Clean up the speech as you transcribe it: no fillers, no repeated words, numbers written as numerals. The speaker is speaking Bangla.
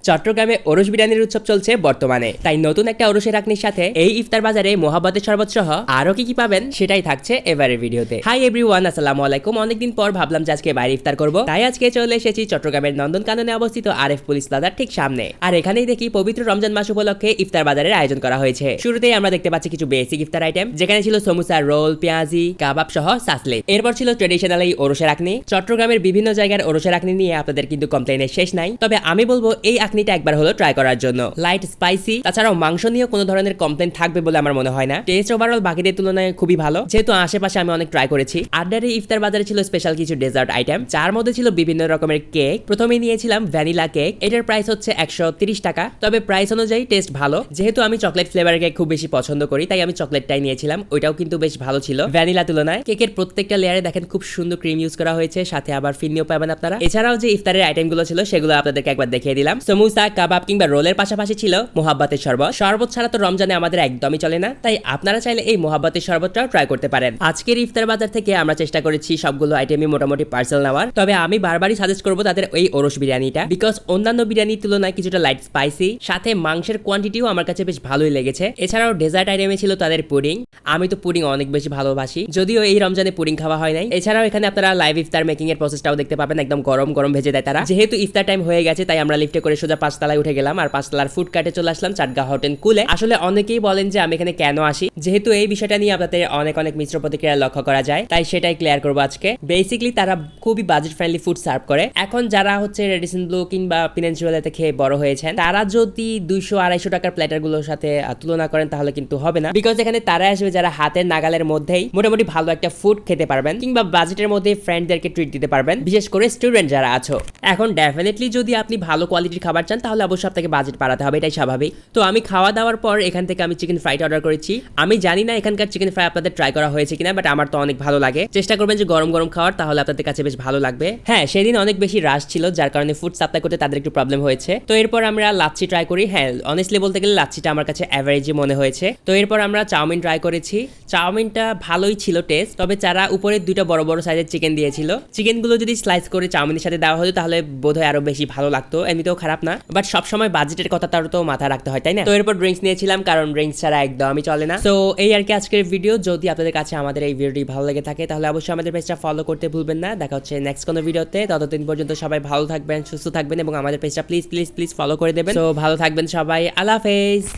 চট্টগ্রামে ওরস বিরিয়ানির উৎসব চলছে বর্তমানে, তাই নতুন একটা ওরসের রাখনির সাথে এই ইফতার বাজারে মোহাব্বতের শরবত সহ আরো কি পাবেন সেটাই থাকছে এবারের ভিডিওতে। হাই এভরিওয়ান, আসসালামু আলাইকুম। অনেকদিন পর ভাবলাম যে আজকে বাইরে ইফতার করব, তাই আজকে চলে এসেছি চট্টগ্রামের নন্দনকাননে অবস্থিত আরএফ পুলিশ প্লাজার ঠিক সামনে। আর এখানেই দেখি পবিত্র রমজান মাস উপলক্ষে ইফতার বাজারের আয়োজন করা হয়েছে। শুরুতেই আমরা দেখতে পাচ্ছি কিছু বেসিক ইফতার আইটেম, যেখানে ছিল সমুসা, রোল, পেঁয়াজি, কাবাব সহ সাসলেট। এরপর ছিল ট্রেডিশনাল এই ওরসের রাখনি। চট্টগ্রামের বিভিন্ন জায়গার ওরসের রাখনি নিয়ে আপনাদের কিন্তু কমপ্লেনের শেষ নাই, তবে আমি বলবো এই আখনিটা একবার হলো ট্রাই করার জন্য। লাইট স্পাইসি, তাছাড়াও মাংস নিয়ে কোনো ধরনের কমপ্লেন থাকবে বলে আমার মনে হয় না। টেস্ট ওভারঅল বাকিদের তুলনায় খুবই ভালো, যেহেতু আশেপাশে আমি অনেক ট্রাই করেছি। আড্ডার এই ইফতার বাজারে ছিল স্পেশাল কিছু ডেজার্ট আইটেম, যার মধ্যে ছিল বিভিন্ন রকমের কেক। প্রথমে নিয়েছিলাম ভ্যানিলা কেক, এটার প্রাইস হচ্ছে 130 টাকা, তবে প্রাইস অনুযায়ী টেস্ট ভালো। যেহেতু আমি চকলেট ফ্লেভারের কেক খুব বেশি পছন্দ করি, তাই আমি চকলেটটাই নিয়েছিলাম। ওইটাও কিন্তু বেশ ভালো ছিল ভ্যানিলা তুলনায়। কেকের প্রত্যেকটা লেয়ারে দেখেন খুব সুন্দর ক্রিম ইউজ করা হয়েছে, সাথে আবার ফিন্নিও পাবেন আপনারা। এছাড়াও যে ইফতারের আইটেমগুলো ছিল সেগুলো আপনাদেরকে একবার দেখিয়ে দিলাম। সমুসা, কাবাব কিংবা রোলের পাশাপাশি ছিল মোহাব্বতের শরবত। শরবত ছাড়া তো রমজানে আমাদের একদমই চলে না, তাই আপনারা চাইলে এই মোহাব্বতের শরবতটাও ট্রাই করতে পারেন। আজকের ইফতার বাজার থেকে আমরা চেষ্টা করেছি সবগুলো আইটেমই মোটামুটি পার্সেল নেওয়ার, তবে আমি বারবারই সাজেস্ট করবো তাদের এই ওরস বিরিয়ানিটা, বিকজ অন্যান্য বিরিয়ানির তুলনায় কিছুটা লাইট স্পাইসি, সাথে মাংসের কোয়ান্টিটিও আমার কাছে বেশ ভালোই লেগেছে। এছাড়াও ডেজার্ট আইটেমে ছিল তাদের পুডিং। আমি তো পুডিং অনেক বেশি ভালোবাসি, যদিও এই রমজানে পুডিং খাওয়া হয় নাই। এছাড়াও এখানে আপনারা লাইভ ইফতার মেকিং এর প্রসেসটাও দেখতে পাবেন, একদম গরম গরম ভেজে দেয় তারা। যেহেতু ইফতার টাইম হয়ে গেছে, তাই আমরা লিফটে করে সোজা 5 তলায় উঠে গেলাম, আর 5 তলার ফুড কার্টে চলে আসলাম চাটগাঁও হট এন্ড কুলে। আসলে অনেকেই বলেন যে আমি এখানে কেন আসি, যেহেতু এই বিষয়টা নিয়ে আপনাদের অনেক মিশ্র প্রতিক্রিয়া লক্ষ্য করা যায়, তাই সেটাই ক্লিয়ার করবো আজকে। বেসিক্যালি তারা খুবই বাজেট ফ্রেন্ডলি ফুড সার্ভ করে। এখন যারা হচ্ছে রেডিসন ব্লু কিংবা পেনিনসুলাতে খেয়ে বড় হয়েছেন, তারা যদি 200-250 টাকার প্ল্যাটার গুলোর সাথে তুলনা করেন তাহলে কিন্তু হবে না, বিকজ এখানে তারা আসবে যারা হাতের নাগালের মধ্যেই মোটামুটি ভালো একটা ফুড খেতে পারবেন, কিংবা বাজেটের মধ্যে ফ্রেন্ডদেরকে ট্রিট দিতে পারবেন, বিশেষ করে স্টুডেন্ট যারা আছো। এখন ডেফিনেটলি যদি আপনি ভালো কোয়ালিটির খাবার চান, তাহলে অবশ্যই আপনাকে বাজেট বাড়াতে হবে, এটাই স্বাভাবিক। তো আমি খাওয়া দাওয়ার পর এখান থেকে আমি চিকেন ফ্রাইড অর্ডার করেছি। আমি জানি না এখানকার চিকেন ফ্রাই আপনাদের ট্রাই করা হয়েছে কিনা, বাট আমার তো অনেক ভালো লাগে। চেষ্টা করবেন যে গরম গরম খাওয়ার, তাহলে আপনাদের কাছে বেশ ভালো লাগবে। হ্যাঁ, সেদিন অনেক বেশি রাশ ছিল, যার কারণে ফুড সাপ্লাই করতে তাদের একটু প্রবলেম হয়েছে। তো এরপর আমরা লাচ্ছি ট্রাই করি। হ্যাঁ, অনেস্টলি বলতে গেলে লাচ্ছিটা আমার কাছে অ্যাভারেজই মনে হয়েছে। তো এরপর আমরা চাউমিন ট্রাই করেছি। চাউমিনটা ভালোই ছিল টেস্ট, তবে যারা উপরে 2টা বড় বড় সাইজের চিকেন দিয়েছিল, চিকেনগুলো যদি স্লাইস করে চাউমিনের সাথে দেওয়া হতো তাহলে বোধহয় আরো বেশি ভালো লাগতো। এমনিতেও খারাপ না, বাট সবসময় বাজেটের কথা তার তো মাথায় রাখতে হয়, তাই না? তো এরপর ড্রিঙ্কস নিয়েছিলাম, কারণ ড্রিঙ্কস ছাড়া একদমই চলে না। তো এই আর কি আজকের ভিডিও। যদি আপনাদের কাছে আমাদের এই ভিডিওটি ভালো লেগে থাকে, তাহলে অবশ্যই আমাদের পেজটা ফলো করতে ভুলবেন না। দেখা হচ্ছে নেক্সট কোনো ভিডিওতে। ততদিন পর্যন্ত সবাই ভালো থাকবেন, সুস্থ থাকবেন, এবং আমাদের পেজটা প্লিজ প্লিজ প্লিজ ফলো করে দেবেন। তো ভালো থাকবেন সবাই, আল্লাহ হাফেজ।